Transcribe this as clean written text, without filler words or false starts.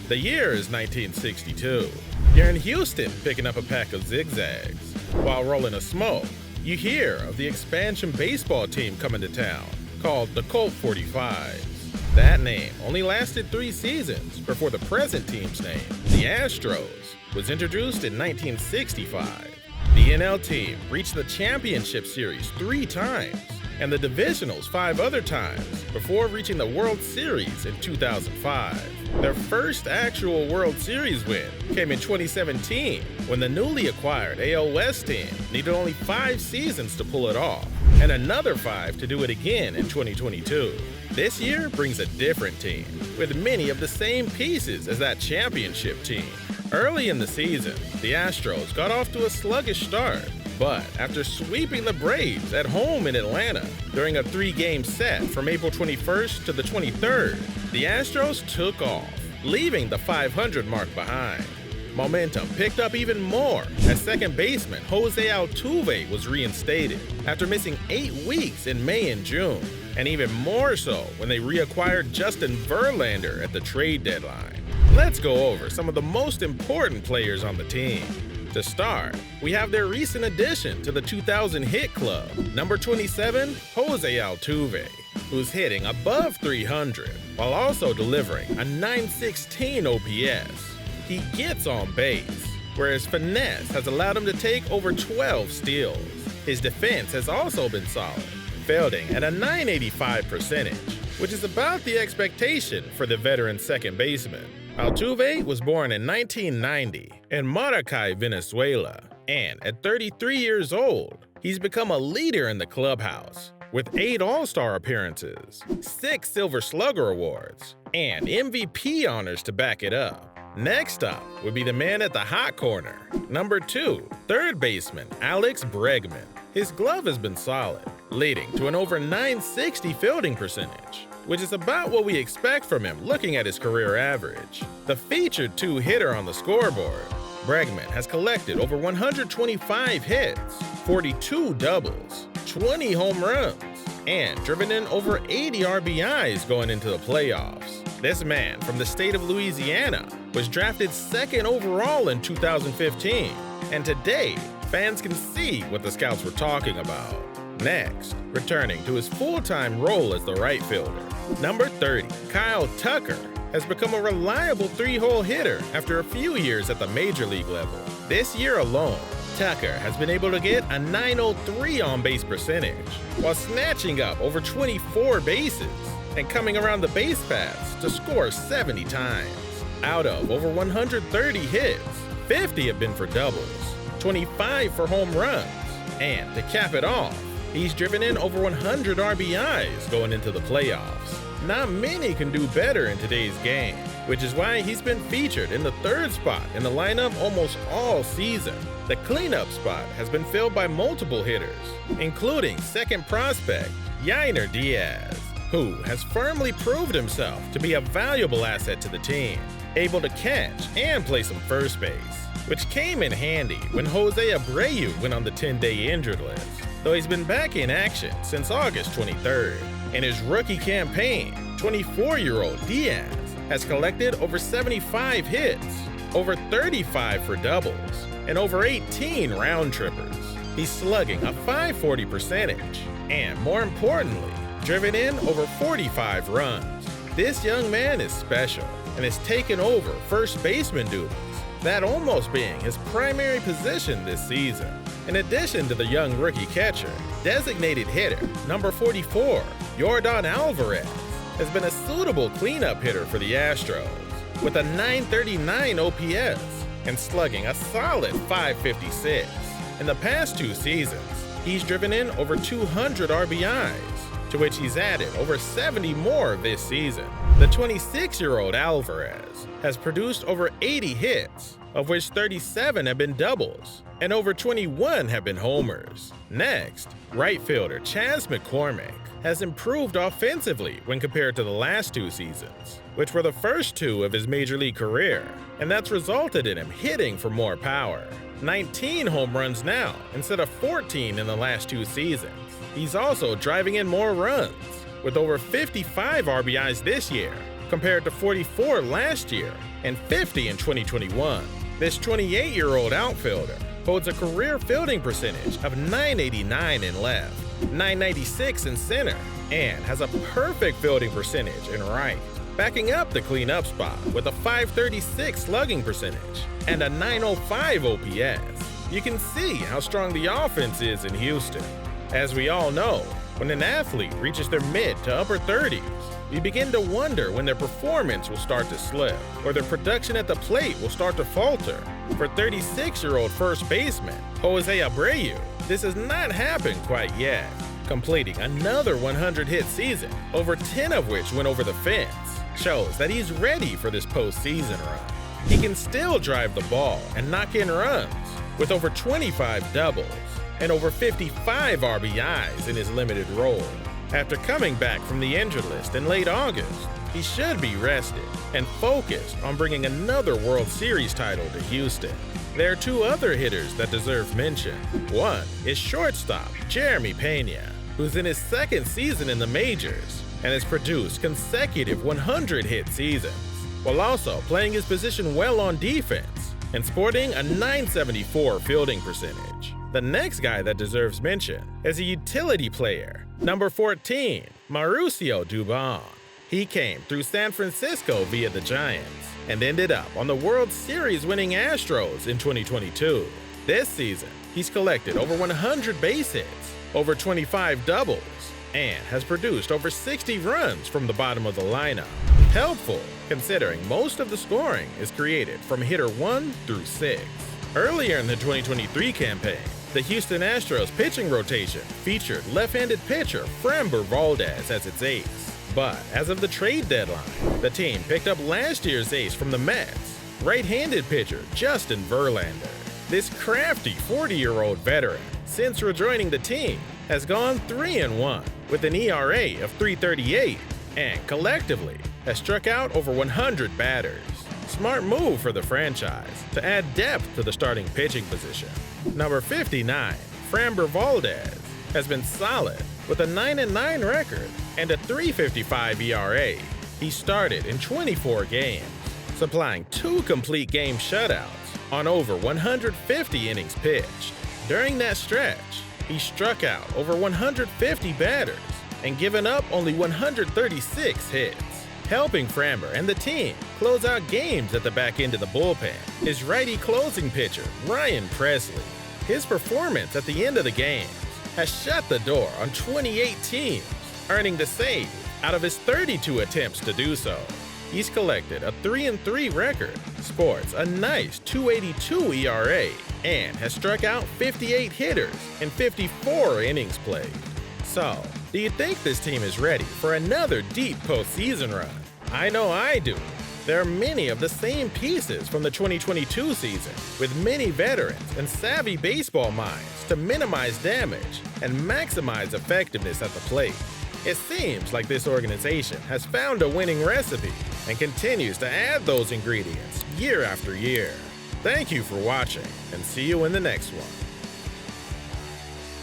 The year is 1962. You're in Houston picking up a pack of zigzags. While rolling a smoke, you hear of the expansion baseball team coming to town, called the Colt 45s. That name only lasted 3 seasons before the present team's name, the Astros, was introduced in 1965. The NL team reached the championship series 3 times and the divisionals 5 other times before reaching the World Series in 2005. Their first actual World Series win came in 2017 when the newly acquired AL West team needed only 5 seasons to pull it off and another 5 to do it again in 2022. This year brings a different team with many of the same pieces as that championship team. Early in the season, the Astros got off to a sluggish start, but after sweeping the Braves at home in Atlanta during a 3-game set from April 21st to the 23rd, the Astros took off, leaving the 500 mark behind. Momentum picked up even more as second baseman Jose Altuve was reinstated after missing 8 weeks in May and June, and even more so when they reacquired Justin Verlander at the trade deadline. Let's go over some of the most important players on the team. To start, we have their recent addition to the 2000 hit club, number 27, Jose Altuve, who's hitting above 300 while also delivering a .916 OPS. He gets on base, where his finesse has allowed him to take over 12 steals. His defense has also been solid, fielding at a .985 percentage, which is about the expectation for the veteran second baseman. Altuve was born in 1990 in Maracay, Venezuela, and at 33 years old, he's become a leader in the clubhouse with 8 All-Star appearances, 6 Silver Slugger awards, and MVP honors to back it up. Next up would be the man at the hot corner, number 2, third baseman Alex Bregman. His glove has been solid, leading to an over .960 fielding percentage, which is about what we expect from him looking at his career average. The featured 2-hitter on the scoreboard, Bregman has collected over 125 hits, 42 doubles, 20 home runs, and driven in over 80 RBIs going into the playoffs. This man from the state of Louisiana was drafted 2nd overall in 2015, and today, fans can see what the scouts were talking about. Next, returning to his full-time role as the right fielder, number 30, Kyle Tucker, has become a reliable 3-hole hitter after a few years at the major league level. This year alone, Tucker has been able to get a .903 on-base percentage while snatching up over 24 bases and coming around the base paths to score 70 times. Out of over 130 hits, 50 have been for doubles, 25 for home runs, and to cap it off, he's driven in over 100 RBIs going into the playoffs. Not many can do better in today's game, which is why he's been featured in the 3rd spot in the lineup almost all season. The cleanup spot has been filled by multiple hitters, including second prospect Yainer Diaz, who has firmly proved himself to be a valuable asset to the team, able to catch and play some first base, which came in handy when Jose Abreu went on the 10-day injured list, though he's been back in action since August 23rd. In his rookie campaign, 24-year-old Diaz has collected over 75 hits, over 35 for doubles, and over 18 round trippers. He's slugging a .540 percentage, and more importantly, driven in over 45 runs. This young man is special and has taken over first baseman duties, that almost being his primary position this season. In addition to the young rookie catcher, designated hitter number 44, Yordan Alvarez, has been a suitable cleanup hitter for the Astros, with a .939 OPS and slugging a solid .556. In the past 2 seasons, he's driven in over 200 RBIs, to which he's added over 70 more this season. The 26-year-old Alvarez has produced over 80 hits, of which 37 have been doubles, and over 21 have been homers. Next, right fielder Chas McCormick has improved offensively when compared to the last 2 seasons, which were the first 2 of his major league career, and that's resulted in him hitting for more power. 19 home runs now instead of 14 in the last 2 seasons. He's also driving in more runs, with over 55 RBIs this year compared to 44 last year and 50 in 2021. This 28-year-old outfielder holds a career fielding percentage of .989 in left, .996 in center, and has a perfect fielding percentage in right, backing up the cleanup spot with a .536 slugging percentage and a .905 OPS. You can see how strong the offense is in Houston. As we all know, when an athlete reaches their mid to upper 30s, you begin to wonder when their performance will start to slip or their production at the plate will start to falter. For 36-year-old first baseman Jose Abreu, this has not happened quite yet, completing another 100-hit season, over 10 of which went over the fence, shows that he's ready for this postseason run. He can still drive the ball and knock in runs, with over 25 doubles and over 55 RBIs in his limited role. After coming back from the injured list in late August, he should be rested and focused on bringing another World Series title to Houston. There are two other hitters that deserve mention. One is shortstop Jeremy Pena, who's in his second season in the majors and has produced consecutive 100-hit seasons, while also playing his position well on defense and sporting a .974 fielding percentage. The next guy that deserves mention is a utility player, number 14, Mauricio Dubon. He came through San Francisco via the Giants and ended up on the World Series winning Astros in 2022. This season, he's collected over 100 base hits, over 25 doubles, and has produced over 60 runs from the bottom of the lineup. Helpful, considering most of the scoring is created from hitter 1 through 6. Earlier in the 2023 campaign, the Houston Astros pitching rotation featured left-handed pitcher Framber Valdez as its ace. But as of the trade deadline, the team picked up last year's ace from the Mets, right-handed pitcher Justin Verlander. This crafty 40-year-old veteran, since rejoining the team, has gone 3-1 with an ERA of .338 and collectively has struck out over 100 batters. Smart move for the franchise to add depth to the starting pitching position. Number 59, Framber Valdez, has been solid with a 9-9 record and a .355 ERA. He started in 24 games, supplying 2 complete game shutouts on over 150 innings pitched. During that stretch, he struck out over 150 batters and given up only 136 hits. Helping Framber and the team close out games at the back end of the bullpen is righty closing pitcher Ryan Presley. His performance at the end of the games has shut the door on 28 teams, earning the save out of his 32 attempts to do so. He's collected a 3-3 record, sports a nice .282 ERA, and has struck out 58 hitters in 54 innings played. So, do you think this team is ready for another deep postseason run? I know I do. There are many of the same pieces from the 2022 season, with many veterans and savvy baseball minds to minimize damage and maximize effectiveness at the plate. It seems like this organization has found a winning recipe and continues to add those ingredients year after year. Thank you for watching, and see you in the next one.